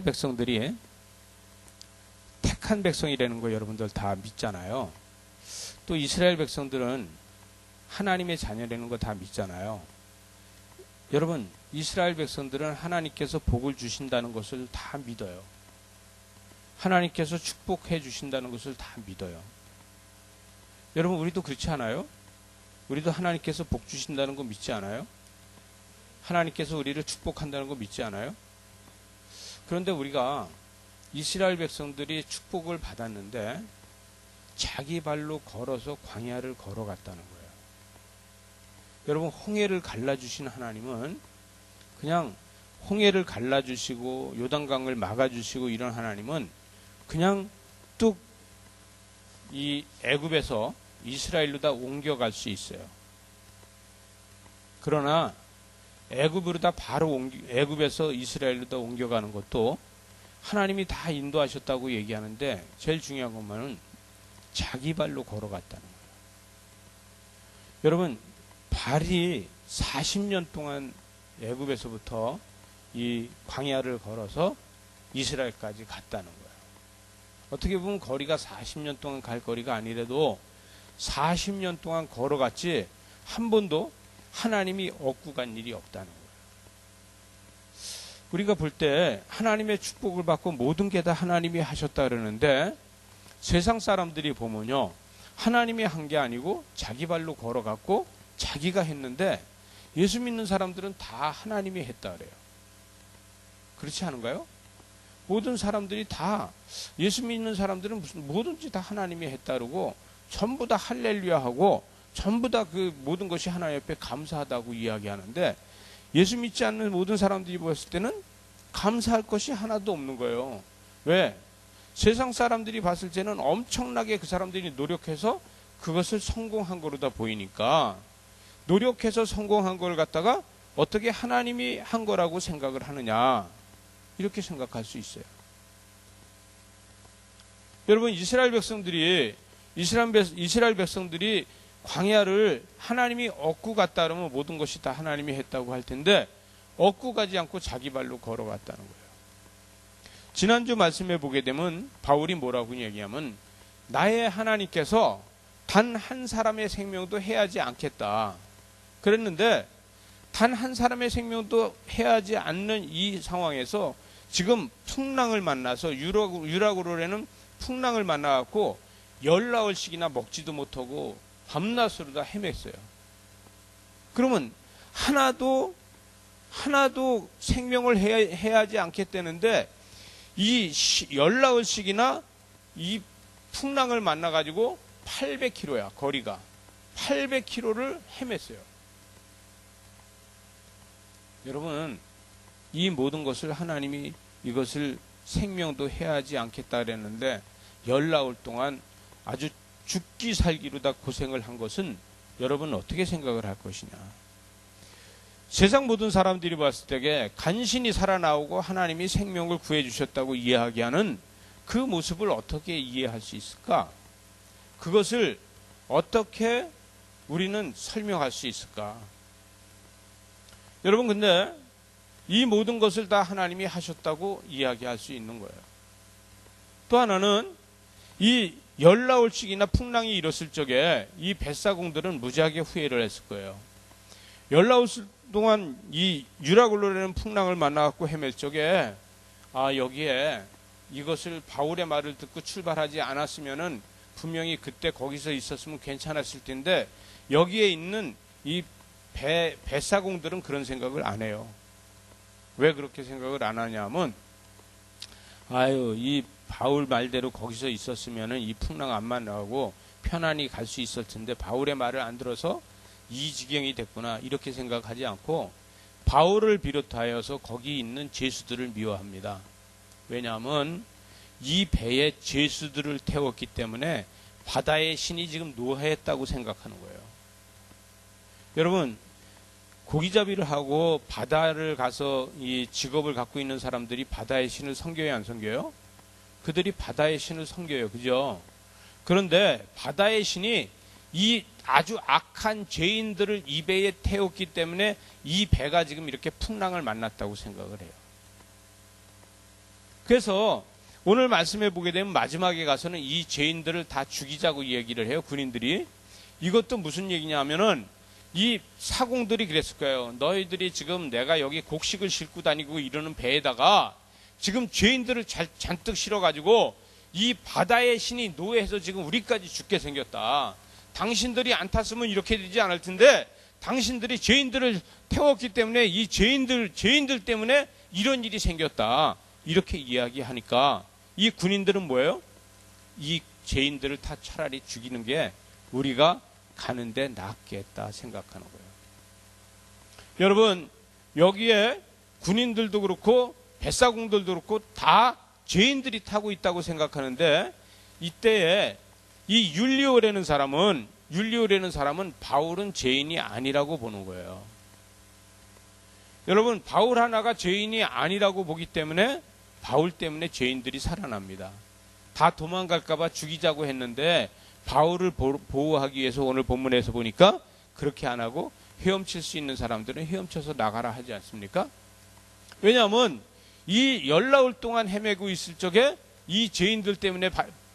백성들이 택한 백성이라는 거 여러분들 다 믿잖아요. 또 이스라엘 백성들은 하나님의 자녀라는 거 다 믿잖아요. 여러분, 이스라엘 백성들은 하나님께서 복을 주신다는 것을 다 믿어요. 하나님께서 축복해 주신다는 것을 다 믿어요. 여러분, 우리도 그렇지 않아요? 우리도 하나님께서 복 주신다는 거 믿지 않아요? 하나님께서 우리를 축복한다는 거 믿지 않아요? 그런데 우리가 이스라엘 백성들이 축복을 받았는데 자기 발로 걸어서 광야를 걸어갔다는 거예요. 여러분, 홍해를 갈라주신 하나님은 그냥 홍해를 갈라주시고 요단강을 막아주시고 이런 하나님은 그냥 뚝 이 애굽에서 이스라엘로 다 옮겨갈 수 있어요. 그러나 애굽으로 다 바로 애굽에서 이스라엘로 다 옮겨가는 것도 하나님이 다 인도하셨다고 얘기하는데 제일 중요한 것만은 자기 발로 걸어갔다는 거예요. 여러분, 발이 40년 동안 애굽에서부터 이 광야를 걸어서 이스라엘까지 갔다는 거예요. 어떻게 보면 거리가 40년 동안 갈 거리가 아니라도 40년 동안 걸어갔지 한 번도 하나님이 얻고 간 일이 없다는 거예요. 우리가 볼 때 하나님의 축복을 받고 모든 게 다 하나님이 하셨다 그러는데 세상 사람들이 보면요, 하나님이 한 게 아니고 자기 발로 걸어갔고 자기가 했는데 예수 믿는 사람들은 다 하나님이 했다 그래요. 그렇지 않은가요? 모든 사람들이 다 예수 믿는 사람들은 뭐든지 다 하나님이 했다 그러고 전부 다 할렐루야 하고 전부 다 그 모든 것이 하나님 앞에 감사하다고 이야기하는데 예수 믿지 않는 모든 사람들이 보았을 때는 감사할 것이 하나도 없는 거예요. 왜? 세상 사람들이 봤을 때는 엄청나게 그 사람들이 노력해서 그것을 성공한 거로 다 보이니까 노력해서 성공한 걸 갖다가 어떻게 하나님이 한 거라고 생각을 하느냐, 이렇게 생각할 수 있어요. 여러분, 이스라엘 백성들이 광야를 하나님이 얻고 갔다 그러면 모든 것이 다 하나님이 했다고 할 텐데 얻고 가지 않고 자기 발로 걸어갔다는 거예요. 지난주 말씀해 보게 되면 바울이 뭐라고 얘기하면 나의 하나님께서 단 한 사람의 생명도 해하지 않겠다 그랬는데 단 한 사람의 생명도 해하지 않는 이 상황에서 지금 풍랑을 만나서 유라굴로라는 풍랑을 만나갖고 10나흘씩이나 먹지도 못하고 밤낮으로 다 헤맸어요. 그러면 하나도 생명을 해하지 않겠다는데 이 10나흘씩이나 이 풍랑을 만나가지고 800km야, 거리가. 800km를 헤맸어요. 여러분, 이 모든 것을 하나님이 이것을 생명도 해하지 않겠다 그랬는데 10나흘 동안 아주 죽기 살기로 다 고생을 한 것은 여러분 어떻게 생각을 할 것이냐. 세상 모든 사람들이 봤을 때에 간신히 살아나오고 하나님이 생명을 구해주셨다고 이야기하는 그 모습을 어떻게 이해할 수 있을까? 그것을 어떻게 우리는 설명할 수 있을까? 여러분, 근데 이 모든 것을 다 하나님이 하셨다고 이야기할 수 있는 거예요. 또 하나는 이 10나흘씩이나 풍랑이 일었을 적에 이 벳사공들은 무지하게 후회를 했을 거예요. 10나흘 동안 이 유라굴로라는 풍랑을 만나갖고 헤맬 적에 여기에 이것을 바울의 말을 듣고 출발하지 않았으면은 분명히 그때 거기서 있었으면 괜찮았을 텐데 여기에 있는 이 벳사공들은 그런 생각을 안 해요. 왜 그렇게 생각을 안 하냐면 이 바울 말대로 거기서 있었으면은 이 풍랑 안 만나고 편안히 갈 수 있을 텐데 바울의 말을 안 들어서 이 지경이 됐구나, 이렇게 생각하지 않고 바울을 비롯하여서 거기 있는 죄수들을 미워합니다. 왜냐하면 이 배에 죄수들을 태웠기 때문에 바다의 신이 지금 노예했다고 생각하는 거예요. 여러분, 고기잡이를 하고 바다를 가서 이 직업을 갖고 있는 사람들이 바다의 신을 섬겨요, 안 섬겨요? 그들이 바다의 신을 섬겨요. 그죠? 그런데 바다의 신이 이 아주 악한 죄인들을 이 배에 태웠기 때문에 이 배가 지금 이렇게 풍랑을 만났다고 생각을 해요. 그래서 오늘 말씀해 보게 되면 마지막에 가서는 이 죄인들을 다 죽이자고 얘기를 해요. 군인들이. 이것도 무슨 얘기냐면은 이 사공들이 그랬을 거예요. 너희들이 지금 내가 여기 곡식을 싣고 다니고 이러는 배에다가 지금 죄인들을 잔뜩 실어가지고 이 바다의 신이 노예해서 지금 우리까지 죽게 생겼다. 당신들이 안 탔으면 이렇게 되지 않을 텐데 당신들이 죄인들을 태웠기 때문에 이 죄인들 때문에 이런 일이 생겼다. 이렇게 이야기하니까 이 군인들은 뭐예요? 이 죄인들을 다 차라리 죽이는 게 우리가 가는데 낫겠다 생각하는 거예요. 여러분, 여기에 군인들도 그렇고 뱃사공들도 그렇고 다 죄인들이 타고 있다고 생각하는데 이때에 이 율리오라는 사람은 바울은 죄인이 아니라고 보는 거예요. 여러분, 바울 하나가 죄인이 아니라고 보기 때문에 바울 때문에 죄인들이 살아납니다. 다 도망갈까봐 죽이자고 했는데 바울을 보호하기 위해서 오늘 본문에서 보니까 그렇게 안 하고 헤엄칠 수 있는 사람들은 헤엄쳐서 나가라 하지 않습니까? 왜냐하면 이 열나흘 동안 헤매고 있을 적에 이 죄인들 때문에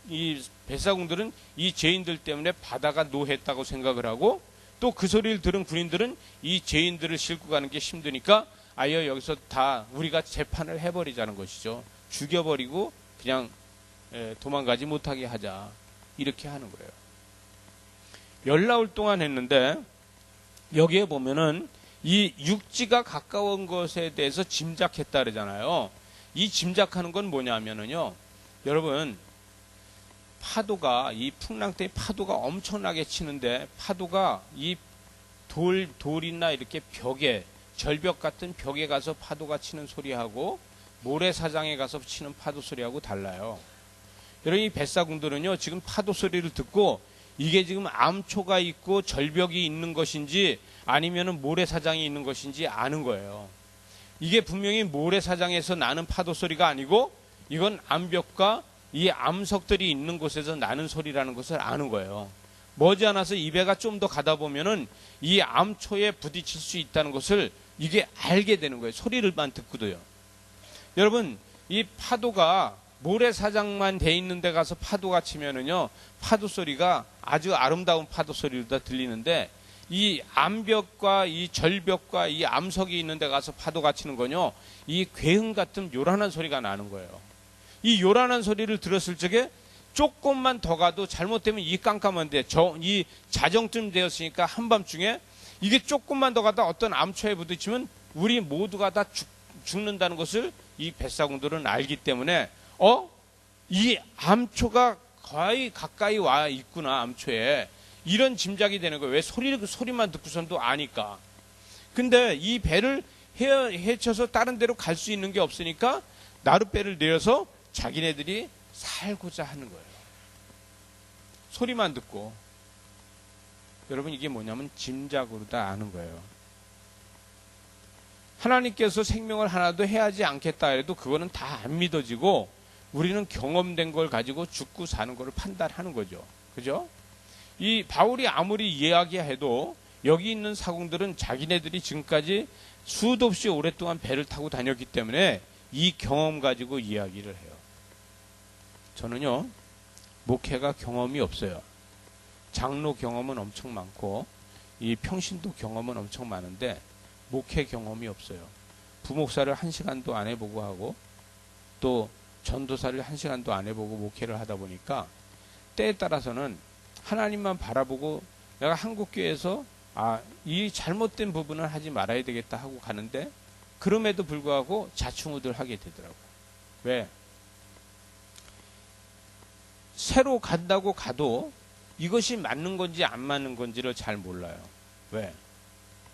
이 뱃사공들은 이 죄인들 때문에 바다가 노했다고 생각을 하고 또 그 소리를 들은 군인들은 이 죄인들을 싣고 가는 게 힘드니까 아예 여기서 다 우리가 재판을 해버리자는 것이죠. 죽여버리고 그냥 도망가지 못하게 하자. 이렇게 하는 거예요. 열나흘 동안 했는데 여기에 보면은 이 육지가 가까운 것에 대해서 짐작했다 그러잖아요. 이 짐작하는 건 뭐냐면은요. 여러분, 파도가 이 풍랑 때 파도가 엄청나게 치는데 파도가 이 돌이나 이렇게 벽에 절벽 같은 벽에 가서 파도가 치는 소리하고 모래사장에 가서 치는 파도 소리하고 달라요. 여러분, 이 뱃사공들은요 지금 파도 소리를 듣고 이게 지금 암초가 있고 절벽이 있는 것인지 아니면은 모래사장이 있는 것인지 아는 거예요. 이게 분명히 모래사장에서 나는 파도 소리가 아니고 이건 암벽과 이 암석들이 있는 곳에서 나는 소리라는 것을 아는 거예요. 머지않아서 이 배가 좀 더 가다 보면은 이 암초에 부딪힐 수 있다는 것을 이게 알게 되는 거예요. 소리를만 듣고도요. 여러분, 이 파도가 모래사장만 돼 있는 데 가서 파도가 치면은요, 파도 소리가 아주 아름다운 파도 소리로 다 들리는데 이 암벽과 이 절벽과 이 암석이 있는 데 가서 파도가 치는 건요, 이 괴흥 같은 요란한 소리가 나는 거예요. 이 요란한 소리를 들었을 적에 조금만 더 가도 잘못되면 이 깜깜한데 이 자정쯤 되었으니까 한밤중에 이게 조금만 더 가다 어떤 암초에 부딪히면 우리 모두가 다 죽는다는 것을 이 뱃사공들은 알기 때문에 이 암초가 거의 가까이 와 있구나, 암초에. 이런 짐작이 되는 거예요. 왜 소리만 듣고선도 아니까. 근데 이 배를 헤쳐서 다른 데로 갈 수 있는 게 없으니까 나룻배를 내려서 자기네들이 살고자 하는 거예요. 소리만 듣고. 여러분, 이게 뭐냐면 짐작으로 다 아는 거예요. 하나님께서 생명을 하나도 해하지 않겠다 해도 그거는 다 안 믿어지고 우리는 경험된 걸 가지고 죽고 사는 걸 판단하는 거죠. 그죠? 이 바울이 아무리 이야기해도 여기 있는 사공들은 자기네들이 지금까지 수도 없이 오랫동안 배를 타고 다녔기 때문에 이 경험 가지고 이야기를 해요. 저는요, 목회가 경험이 없어요. 장로 경험은 엄청 많고 이 평신도 경험은 엄청 많은데 목회 경험이 없어요. 부목사를 1시간도 안 해보고 하고 또 전도사를 1시간도 안 해보고 목회를 하다 보니까 때에 따라서는 하나님만 바라보고 내가 한국교회에서 이 잘못된 부분을 하지 말아야 되겠다 하고 가는데 그럼에도 불구하고 자충우돌하게 되더라고요. 왜? 새로 간다고 가도 이것이 맞는 건지 안 맞는 건지를 잘 몰라요. 왜?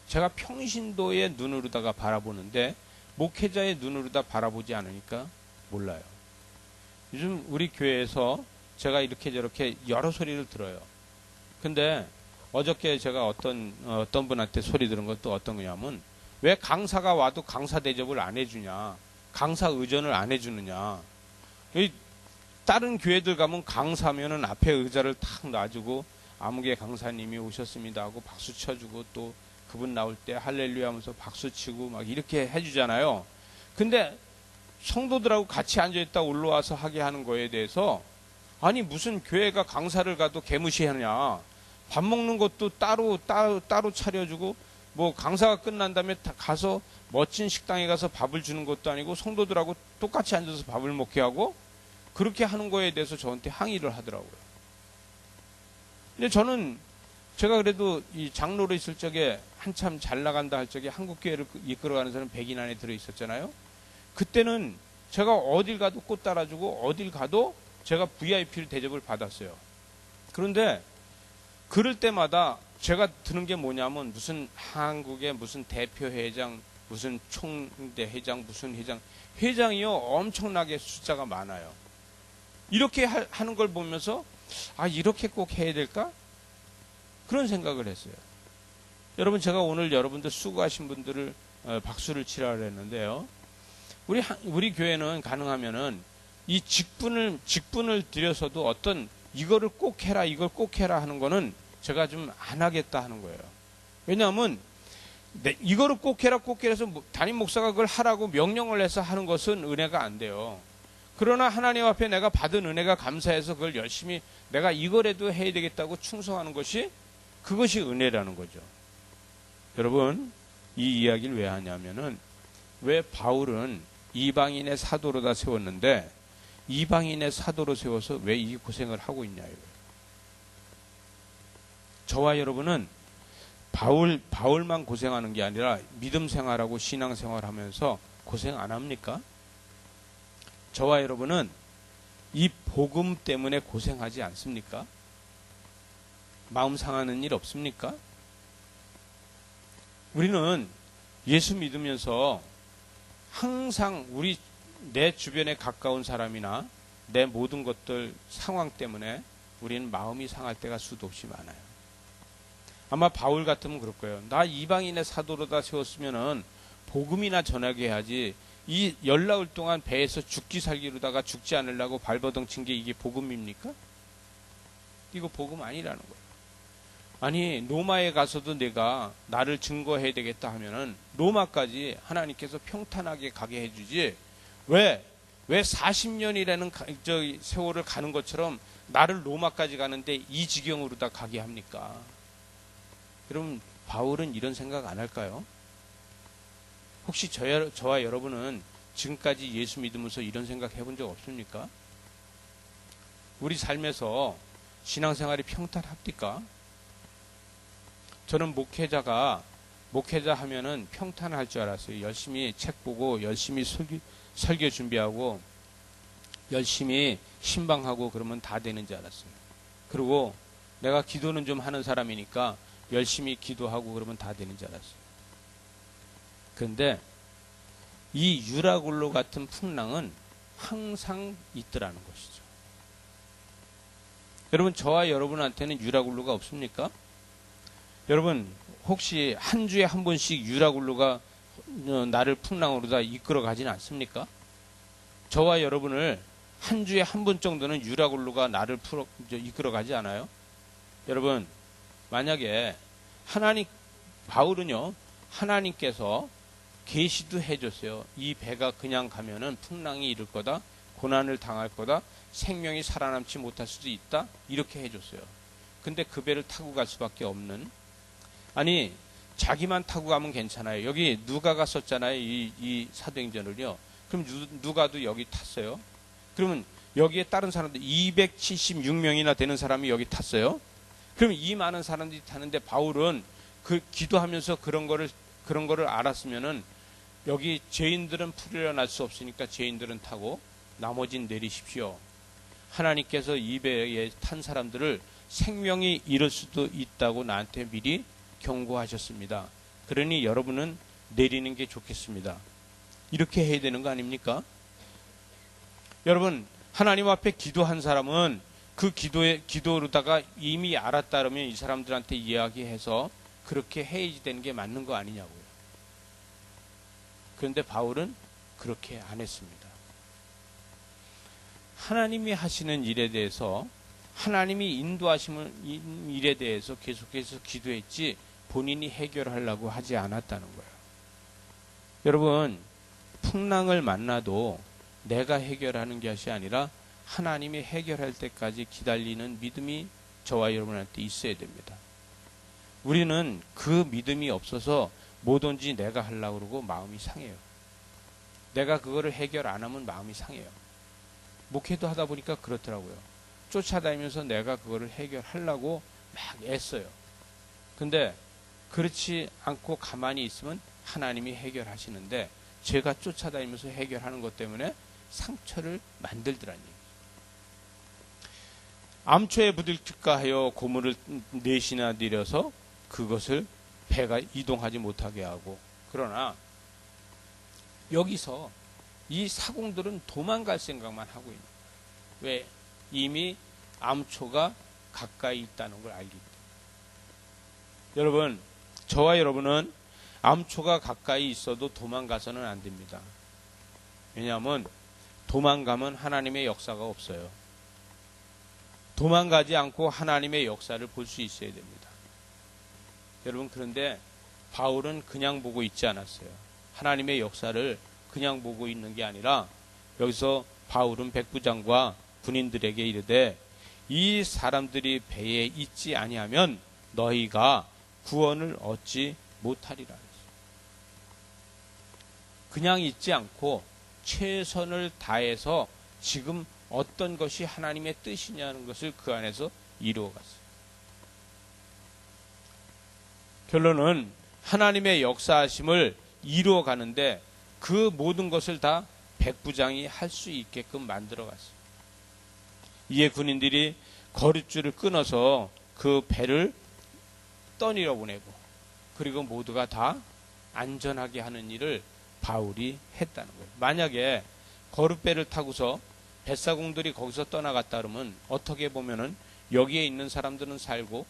제가 평신도의 눈으로다가 바라보는데 목회자의 눈으로다 바라보지 않으니까 몰라요. 요즘 우리 교회에서 제가 이렇게 저렇게 여러 소리를 들어요. 근데 어저께 제가 어떤 분한테 소리 들은 것도 어떤 거냐면 왜 강사가 와도 강사 대접을 안 해주냐, 강사 의전을 안 해주느냐. 다른 교회들 가면 강사면은 앞에 의자를 탁 놔주고 아무개 강사님이 오셨습니다 하고 박수 쳐주고 또 그분 나올 때 할렐루야 하면서 박수 치고 막 이렇게 해주잖아요. 근데 성도들하고 같이 앉아있다 올라와서 하게 하는 거에 대해서 아니 무슨 교회가 강사를 가도 개무시하냐. 밥 먹는 것도 따로 차려주고 뭐 강사가 끝난 다음에 다 가서 멋진 식당에 가서 밥을 주는 것도 아니고 성도들하고 똑같이 앉아서 밥을 먹게 하고 그렇게 하는 거에 대해서 저한테 항의를 하더라고요. 근데 저는 제가 그래도 이 장로로 있을 적에 한참 잘 나간다 할 적에 한국교회를 이끌어가는 사람 100인 안에 들어있었잖아요. 그때는 제가 어딜 가도 꽃 따라주고 어딜 가도 제가 VIP를 대접을 받았어요. 그런데 그럴 때마다 제가 드는 게 뭐냐면 무슨 한국의 무슨 대표회장, 무슨 총대회장, 무슨 회장이요 엄청나게 숫자가 많아요. 이렇게 하는 걸 보면서 아 이렇게 꼭 해야 될까? 그런 생각을 했어요. 여러분 제가 오늘 여러분들 수고하신 분들을 박수를 치라 그랬는데요. 우리 교회는 가능하면은 이 직분을 들여서도 어떤 이거를 꼭 해라 이걸 꼭 해라 하는 거는 제가 좀 안 하겠다 하는 거예요. 왜냐하면 이거를 꼭 해라 해서 담임 목사가 그걸 하라고 명령을 해서 하는 것은 은혜가 안 돼요. 그러나 하나님 앞에 내가 받은 은혜가 감사해서 그걸 열심히 내가 이거라도 해야 되겠다고 충성하는 것이 그것이 은혜라는 거죠. 여러분 이 이야기를 왜 하냐면은 왜 바울은 이방인의 사도로다 세웠는데 이방인의 사도로 세워서 왜 이 고생을 하고 있냐 이거예요. 저와 여러분은 바울만 고생하는 게 아니라 믿음 생활하고 신앙 생활하면서 고생 안 합니까? 저와 여러분은 이 복음 때문에 고생하지 않습니까? 마음 상하는 일 없습니까? 우리는 예수 믿으면서 항상 내 주변에 가까운 사람이나 내 모든 것들 상황 때문에 우리는 마음이 상할 때가 수도 없이 많아요. 아마 바울 같으면 그럴 거예요. 나 이방인의 사도로다 세웠으면은 복음이나 전하게 해야지. 이 열나흘 동안 배에서 죽기 살기로다가 죽지 않으려고 발버둥 친 게 이게 복음입니까? 이거 복음 아니라는 거예요. 아니 로마에 가서도 내가 나를 증거해야 되겠다 하면은 로마까지 하나님께서 평탄하게 가게 해주지 왜 40년이라는 세월을 가는 것처럼 나를 로마까지 가는데 이 지경으로 다 가게 합니까? 여러분 바울은 이런 생각 안 할까요? 혹시 저와 여러분은 지금까지 예수 믿으면서 이런 생각 해본 적 없습니까? 우리 삶에서 신앙생활이 평탄합니까? 저는 목회자 하면은 평탄할 줄 알았어요. 열심히 책 보고 열심히 설교 준비하고 열심히 신방하고 그러면 다 되는 줄 알았어요. 그리고 내가 기도는 좀 하는 사람이니까 열심히 기도하고 그러면 다 되는 줄 알았어요. 그런데 이 유라굴로 같은 풍랑은 항상 있더라는 것이죠. 여러분 저와 여러분한테는 유라굴로가 없습니까? 여러분 혹시 한 주에 한 번씩 유라굴로가 나를 풍랑으로 다 이끌어 가지는 않습니까? 저와 여러분을 한 주에 한 번 정도는 유라굴로가 나를 이끌어 가지 않아요? 여러분 만약에 바울은요 하나님께서 계시도 해줬어요. 이 배가 그냥 가면은 풍랑이 이를 거다, 고난을 당할 거다, 생명이 살아남지 못할 수도 있다 이렇게 해줬어요. 근데 그 배를 타고 갈 수밖에 없는 아니 자기만 타고 가면 괜찮아요. 여기 누가가 썼잖아요. 이 사도행전을요. 그럼 누가도 여기 탔어요. 그러면 여기에 다른 사람들 276명이나 되는 사람이 여기 탔어요. 그럼 이 많은 사람들이 타는데 바울은 그 기도하면서 그런 거를 알았으면은 여기 죄인들은 풀려날 수 없으니까 죄인들은 타고 나머진 내리십시오. 하나님께서 이 배에 탄 사람들을 생명이 잃을 수도 있다고 나한테 미리 경고하셨습니다. 그러니 여러분은 내리는 게 좋겠습니다. 이렇게 해야 되는 거 아닙니까? 여러분 하나님 앞에 기도한 사람은 그 기도로다가 이미 알았다 그러면 이 사람들한테 이야기해서 그렇게 해야지 되는 게 맞는 거 아니냐고요. 그런데 바울은 그렇게 안 했습니다. 하나님이 하시는 일에 대해서 하나님이 인도하시는 일에 대해서 계속해서 기도했지 본인이 해결하려고 하지 않았다는 거예요. 여러분 풍랑을 만나도 내가 해결하는 것이 아니라 하나님이 해결할 때까지 기다리는 믿음이 저와 여러분한테 있어야 됩니다. 우리는 그 믿음이 없어서 뭐든지 내가 하려고 그러고 마음이 상해요. 내가 그거를 해결 안 하면 마음이 상해요. 목회도 하다 보니까 그렇더라고요. 쫓아다니면서 내가 그거를 해결하려고 막 애써요. 근데 그렇지 않고 가만히 있으면 하나님이 해결하시는데 제가 쫓아다니면서 해결하는 것 때문에 상처를 만들더라니. 암초에 부딪힐까 하여 고무를 4시나 내려서 그것을 배가 이동하지 못하게 하고, 그러나 여기서 이 사공들은 도망갈 생각만 하고 있는 거예요. 왜? 이미 암초가 가까이 있다는 걸 알기 때문에. 여러분, 저와 여러분은 암초가 가까이 있어도 도망가서는 안 됩니다. 왜냐하면 도망가면 하나님의 역사가 없어요. 도망가지 않고 하나님의 역사를 볼 수 있어야 됩니다. 여러분, 그런데 바울은 그냥 보고 있지 않았어요. 하나님의 역사를 그냥 보고 있는 게 아니라 여기서 바울은 백부장과 군인들에게 이르되 이 사람들이 배에 있지 아니하면 너희가 구원을 얻지 못하리라. 그냥 있지 않고 최선을 다해서 지금 어떤 것이 하나님의 뜻이냐는 것을 그 안에서 이루어갔어요. 결론은 하나님의 역사하심을 이루어가는데 그 모든 것을 다 백부장이 할 수 있게끔 만들어갔어요. 이에 군인들이 거릿줄을 끊어서 그 배를 떠밀어 보내고 그리고 모두가 다 안전하게 하는 일을 바울이 했다는 거예요. 만약에 거룻배를 타고서 뱃사공들이 거기서 떠나갔다 그러면 어떻게 보면은 여기에 있는 사람들은 살고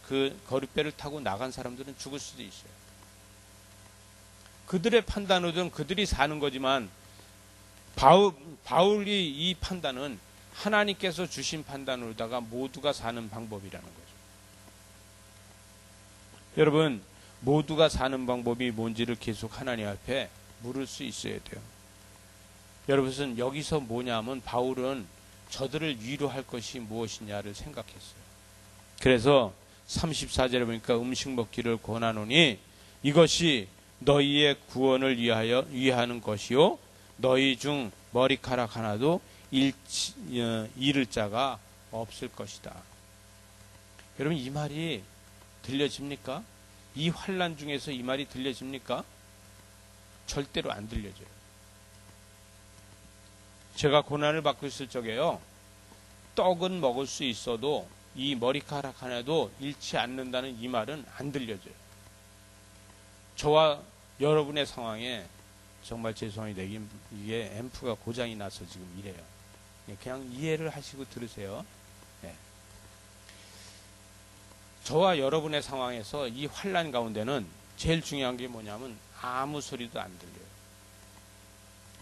그 거룻배를 타고 나간 사람들은 죽을 수도 있어요. 그들의 판단으로는 그들이 사는 거지만 바울이 이 판단은 하나님께서 주신 판단으로다가 모두가 사는 방법이라는 거죠. 여러분, 모두가 사는 방법이 뭔지를 계속 하나님 앞에 물을 수 있어야 돼요. 여러분, 여기서 뭐냐면 바울은 저들을 위로할 것이 무엇이냐를 생각했어요. 그래서 34절에 보니까 음식 먹기를 권하노니 이것이 너희의 구원을 위하는 것이요 너희 중 머리카락 하나도 잃을 자가 없을 것이다. 여러분, 이 말이 들려집니까? 이 환난 중에서 이 말이 들려집니까? 절대로 안 들려져요. 제가 고난을 받고 있을 적에요, 떡은 먹을 수 있어도 이 머리카락 하나도 잃지 않는다는 이 말은 안 들려져요. 저와 여러분의 상황에 정말 죄송합니다. 이게 앰프가 고장이 나서 지금 이래요. 그냥 이해를 하시고 들으세요. 네. 저와 여러분의 상황에서 이 환난 가운데는 제일 중요한 게 뭐냐면 아무 소리도 안 들려요.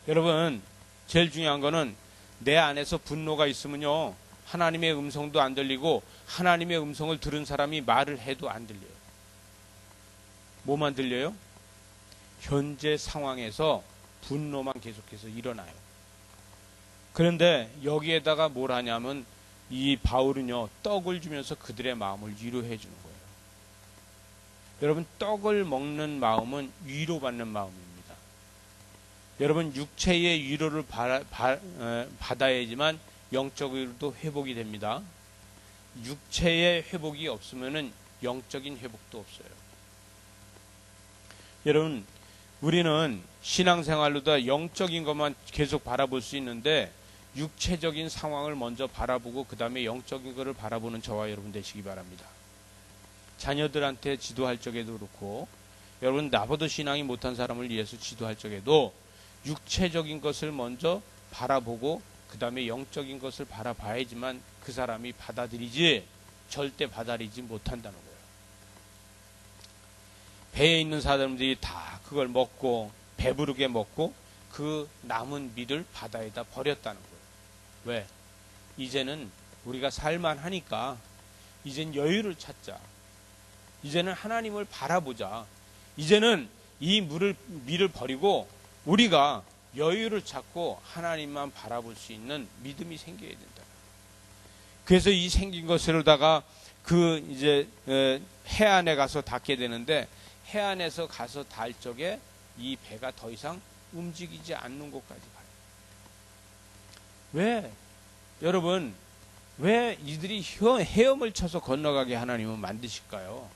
여러분, 제일 중요한 거는 내 안에서 분노가 있으면요, 하나님의 음성도 안 들리고 하나님의 음성을 들은 사람이 말을 해도 안 들려요. 뭐만 들려요? 현재 상황에서 분노만 계속해서 일어나요. 그런데 여기에다가 뭘 하냐면 이 바울은요, 떡을 주면서 그들의 마음을 위로해 주는 거예요. 여러분, 떡을 먹는 마음은 위로받는 마음입니다. 여러분, 육체의 위로를 받아야지만 영적으로도 회복이 됩니다. 육체의 회복이 없으면은 영적인 회복도 없어요. 여러분, 우리는 신앙생활로다 영적인 것만 계속 바라볼 수 있는데 육체적인 상황을 먼저 바라보고 그 다음에 영적인 것을 바라보는 저와 여러분 되시기 바랍니다. 자녀들한테 지도할 적에도 그렇고, 여러분 나보다 신앙이 못한 사람을 위해서 지도할 적에도 육체적인 것을 먼저 바라보고 그 다음에 영적인 것을 바라봐야지만 그 사람이 받아들이지 절대 받아들이지 못한다는 거예요. 배에 있는 사람들이 다 그걸 먹고 배부르게 먹고 그 남은 밀을 바다에다 버렸다는 거예요. 왜? 이제는 우리가 살만하니까 이젠 여유를 찾자. 이제는 하나님을 바라보자. 이제는 이 밀을 버리고 우리가 여유를 찾고 하나님만 바라볼 수 있는 믿음이 생겨야 된다. 그래서 이 생긴 것으로다가 그 이제 해안에 가서 닿게 되는데, 해안에서 가서 닿을 적에 이 배가 더 이상 움직이지 않는 곳까지 가요. 왜? 여러분, 왜 이들이 헤엄을 쳐서 건너가게 하나님은 만드실까요?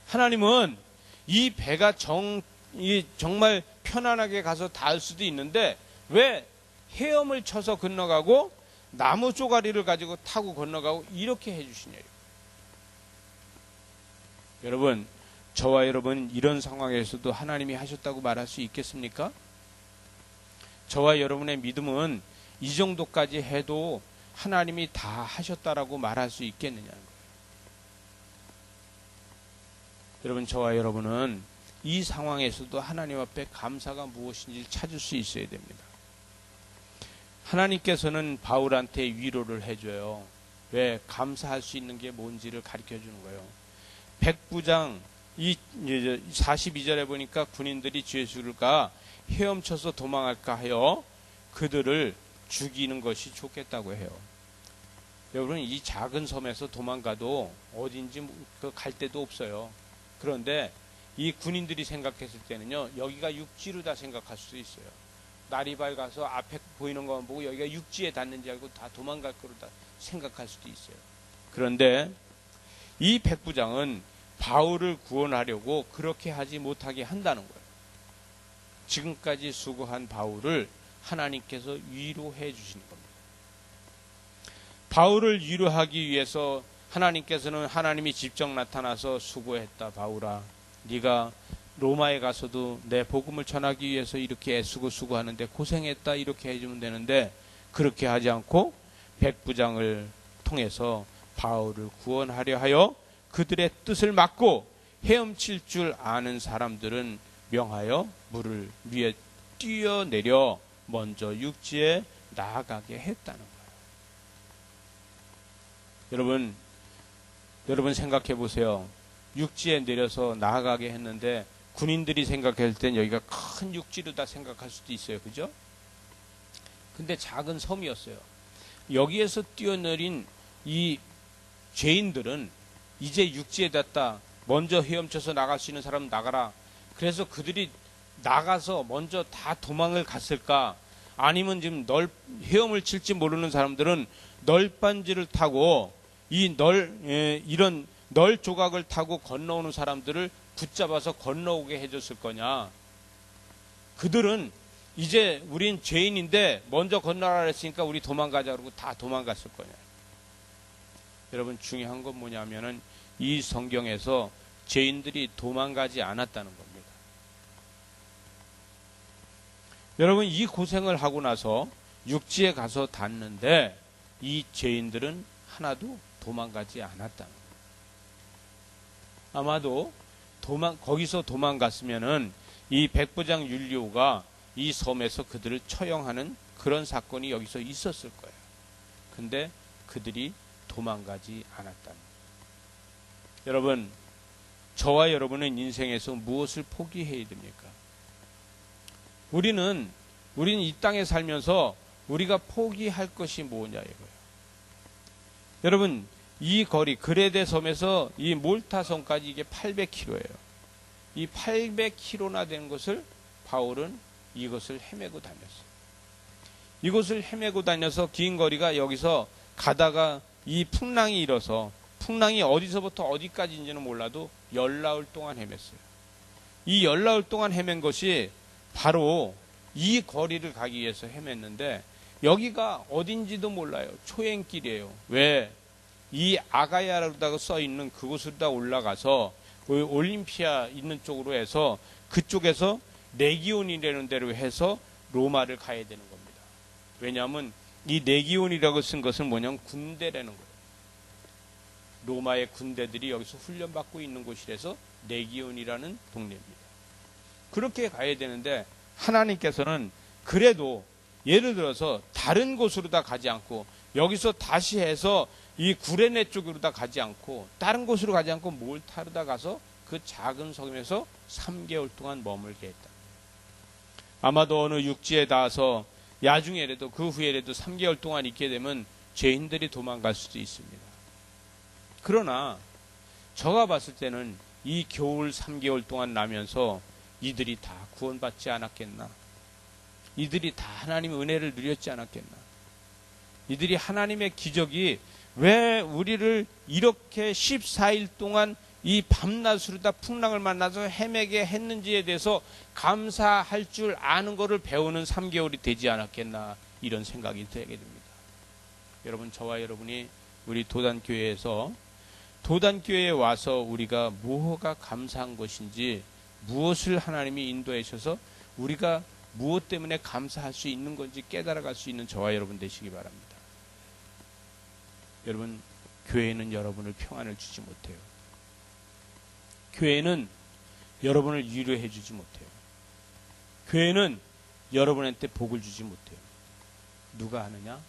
하나님은 이 배가 정말 편안하게 가서 닿을 수도 있는데 왜 헤엄을 쳐서 건너가고 나무 쪼가리를 가지고 타고 건너가고 이렇게 해주시냐요. 여러분, 저와 여러분 이런 상황에서도 하나님이 하셨다고 말할 수 있겠습니까? 저와 여러분의 믿음은 이 정도까지 해도 하나님이 다 하셨다라고 말할 수 있겠느냐는 거예요. 여러분, 저와 여러분은 이 상황에서도 하나님 앞에 감사가 무엇인지 찾을 수 있어야 됩니다. 하나님께서는 바울한테 위로를 해줘요. 왜? 감사할 수 있는 게 뭔지를 가르쳐 주는 거예요. 백부장, 이 42절에 보니까 군인들이 죄수를까 헤엄쳐서 도망할까 하여 그들을 죽이는 것이 좋겠다고 해요. 여러분, 이 작은 섬에서 도망가도 어딘지 갈 데도 없어요. 그런데 이 군인들이 생각했을 때는요, 여기가 육지로다 생각할 수도 있어요. 날이 밝아서 앞에 보이는 것만 보고 여기가 육지에 닿는지 알고 다 도망갈 거로다 생각할 수도 있어요. 그런데 이 백부장은 바울을 구원하려고 그렇게 하지 못하게 한다는 거예요. 지금까지 수고한 바울을 하나님께서 위로해 주시는 겁니다. 바울을 위로하기 위해서 하나님께서는 하나님이 직접 나타나서 수고했다 바울아, 네가 로마에 가서도 내 복음을 전하기 위해서 이렇게 애쓰고 수고하는데 고생했다 이렇게 해주면 되는데, 그렇게 하지 않고 백부장을 통해서 바울을 구원하려 하여 그들의 뜻을 막고 헤엄칠 줄 아는 사람들은 명하여 물을 위에 뛰어내려 먼저 육지에 나아가게 했다는 거예요. 여러분 생각해 보세요. 육지에 내려서 나아가게 했는데 군인들이 생각할 땐 여기가 큰 육지로다 생각할 수도 있어요. 그죠? 근데 작은 섬이었어요. 여기에서 뛰어내린 이 죄인들은 이제 육지에 닿다, 먼저 헤엄쳐서 나갈 수 있는 사람은 나가라. 그래서 그들이 나가서 먼저 다 도망을 갔을까? 아니면 지금 헤엄을 칠지 모르는 사람들은 널빤지를 타고 이런 널 조각을 타고 건너오는 사람들을 붙잡아서 건너오게 해줬을 거냐? 그들은 이제 우린 죄인인데 먼저 건너라 했으니까 우리 도망가자 그러고 다 도망갔을 거냐? 여러분, 중요한 건 뭐냐면은 이 성경에서 죄인들이 도망가지 않았다는 겁니다. 여러분, 이 고생을 하고 나서 육지에 가서 닿는데 이 죄인들은 하나도 도망가지 않았다는 거예요. 아마도 거기서 도망갔으면은 이 백부장 율리오가 이 섬에서 그들을 처형하는 그런 사건이 여기서 있었을 거예요. 근데 그들이 도망가지 않았다는 거예요. 여러분, 저와 여러분은 인생에서 무엇을 포기해야 됩니까? 우리는 이 땅에 살면서 우리가 포기할 것이 뭐냐 이거예요. 여러분, 이 거리 그레데 섬에서 이 몰타 섬까지 이게 800km예요. 이 800km나 되는 것을 바울은 이것을 헤매고 다녔어요. 이곳을 헤매고 다녀서 긴 거리가 여기서 가다가 이 풍랑이 일어서, 풍랑이 어디서부터 어디까지인지는 몰라도 열나흘 동안 헤맸어요. 이 열나흘 동안 헤맨 것이 바로 이 거리를 가기 위해서 헤맸는데 여기가 어딘지도 몰라요. 초행길이에요. 왜? 이 아가야라고 써있는 그곳으로 올라가서 올림피아 있는 쪽으로 해서 그쪽에서 레기온이라는 데로 해서 로마를 가야 되는 겁니다. 왜냐하면 이 레기온이라고 쓴 것은 뭐냐면 군대라는 거예요. 로마의 군대들이 여기서 훈련받고 있는 곳이라서 레기온이라는 동네입니다. 그렇게 가야 되는데 하나님께서는 그래도 예를 들어서 다른 곳으로 다 가지 않고 여기서 다시 해서 이 구레네 쪽으로 다 가지 않고 다른 곳으로 가지 않고 몰타로 다 가서 그 작은 섬에서 3개월 동안 머물게 했다. 아마도 어느 육지에 닿아서 야중에라도 그 후에라도 3개월 동안 있게 되면 죄인들이 도망갈 수도 있습니다. 그러나 제가 봤을 때는 이 겨울 3개월 동안 나면서 이들이 다 구원받지 않았겠나? 이들이 다 하나님의 은혜를 누렸지 않았겠나? 이들이 하나님의 기적이 왜 우리를 이렇게 14일 동안 이 밤낮으로 다 풍랑을 만나서 헤매게 했는지에 대해서 감사할 줄 아는 것을 배우는 3개월이 되지 않았겠나, 이런 생각이 들게 됩니다. 여러분, 저와 여러분이 우리 도단교회에서 도단교회에 와서 우리가 무엇가 감사한 것인지, 무엇을 하나님이 인도해 주셔서 우리가 무엇 때문에 감사할 수 있는 건지 깨달아갈 수 있는 저와 여러분 되시기 바랍니다. 여러분, 교회는 여러분을 평안을 주지 못해요. 교회는 여러분을 위로해 주지 못해요. 교회는 여러분한테 복을 주지 못해요. 누가 하느냐?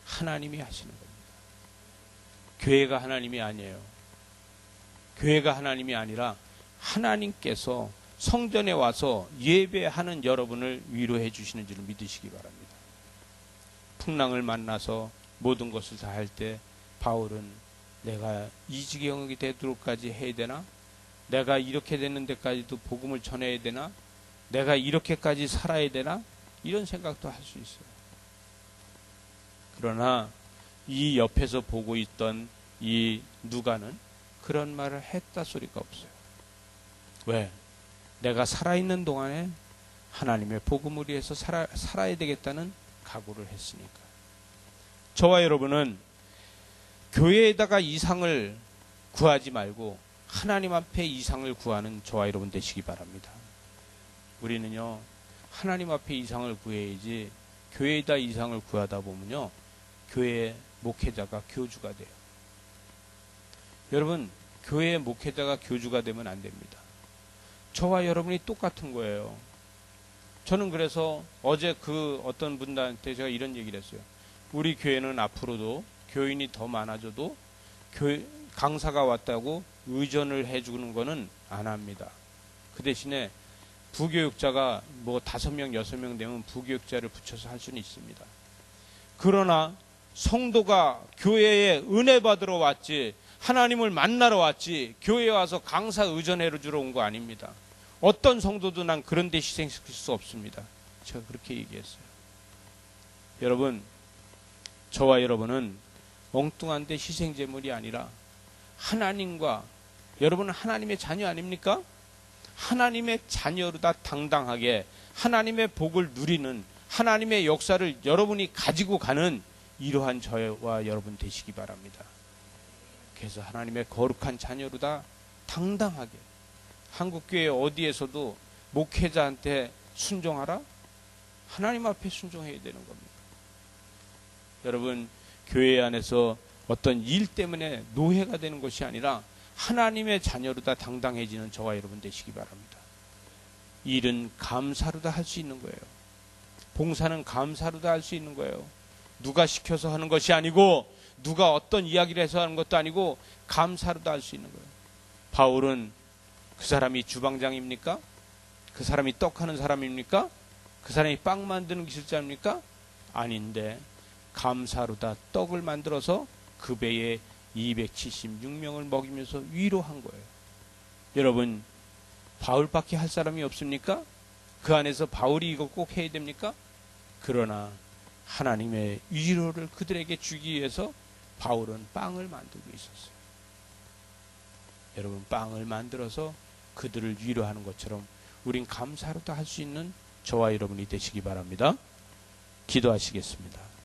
하나님이 하시는 겁니다. 교회가 하나님이 아니에요. 교회가 하나님이 아니라 하나님께서 성전에 와서 예배하는 여러분을 위로해 주시는 줄 믿으시기 바랍니다. 풍랑을 만나서 모든 것을 다 할 때 바울은 내가 이 지경이 되도록까지 해야 되나? 내가 이렇게 되는 데까지도 복음을 전해야 되나? 내가 이렇게까지 살아야 되나? 이런 생각도 할 수 있어요. 그러나 이 옆에서 보고 있던 이 누가는 그런 말을 했다 소리가 없어요. 왜? 내가 살아있는 동안에 하나님의 복음을 위해서 살아야 되겠다는 각오를 했으니까. 저와 여러분은 교회에다가 이상을 구하지 말고 하나님 앞에 이상을 구하는 저와 여러분 되시기 바랍니다. 우리는요, 하나님 앞에 이상을 구해야지 교회에다 이상을 구하다 보면요, 교회 목회자가 교주가 돼요. 여러분, 교회 목회자가 교주가 되면 안 됩니다. 저와 여러분이 똑같은 거예요. 저는 그래서 어제 그 어떤 분들한테 제가 이런 얘기를 했어요. 우리 교회는 앞으로도 교인이 더 많아져도 강사가 왔다고 의전을 해주는 거는 안 합니다. 그 대신에 부교육자가 뭐 5명, 6명 되면 부교육자를 붙여서 할 수는 있습니다. 그러나 성도가 교회에 은혜 받으러 왔지, 하나님을 만나러 왔지, 교회에 와서 강사 의전해 주러 온 거 아닙니다. 어떤 성도도 난 그런 데 희생시킬 수 없습니다. 제가 그렇게 얘기했어요. 여러분, 저와 여러분은 엉뚱한 데 희생제물이 아니라 하나님과, 여러분은 하나님의 자녀 아닙니까? 하나님의 자녀로다 당당하게 하나님의 복을 누리는 하나님의 역사를 여러분이 가지고 가는 이러한 저와 여러분 되시기 바랍니다. 그래서 하나님의 거룩한 자녀로다 당당하게, 한국교회 어디에서도 목회자한테 순종하라? 하나님 앞에 순종해야 되는 겁니다. 여러분, 교회 안에서 어떤 일 때문에 노예가 되는 것이 아니라 하나님의 자녀로다 당당해지는 저와 여러분 되시기 바랍니다. 일은 감사로다 할 수 있는 거예요. 봉사는 감사로다 할 수 있는 거예요. 누가 시켜서 하는 것이 아니고, 누가 어떤 이야기를 해서 하는 것도 아니고, 감사로다 할 수 있는 거예요. 바울은 그 사람이 주방장입니까? 그 사람이 떡하는 사람입니까? 그 사람이 빵 만드는 기술자입니까? 아닌데 감사로다 떡을 만들어서 그 배에 276명을 먹이면서 위로한 거예요. 여러분, 바울밖에 할 사람이 없습니까? 그 안에서 바울이 이거 꼭 해야 됩니까? 그러나 하나님의 위로를 그들에게 주기 위해서 바울은 빵을 만들고 있었어요. 여러분, 빵을 만들어서 그들을 위로하는 것처럼 우린 감사로도 할 수 있는 저와 여러분이 되시기 바랍니다. 기도하시겠습니다.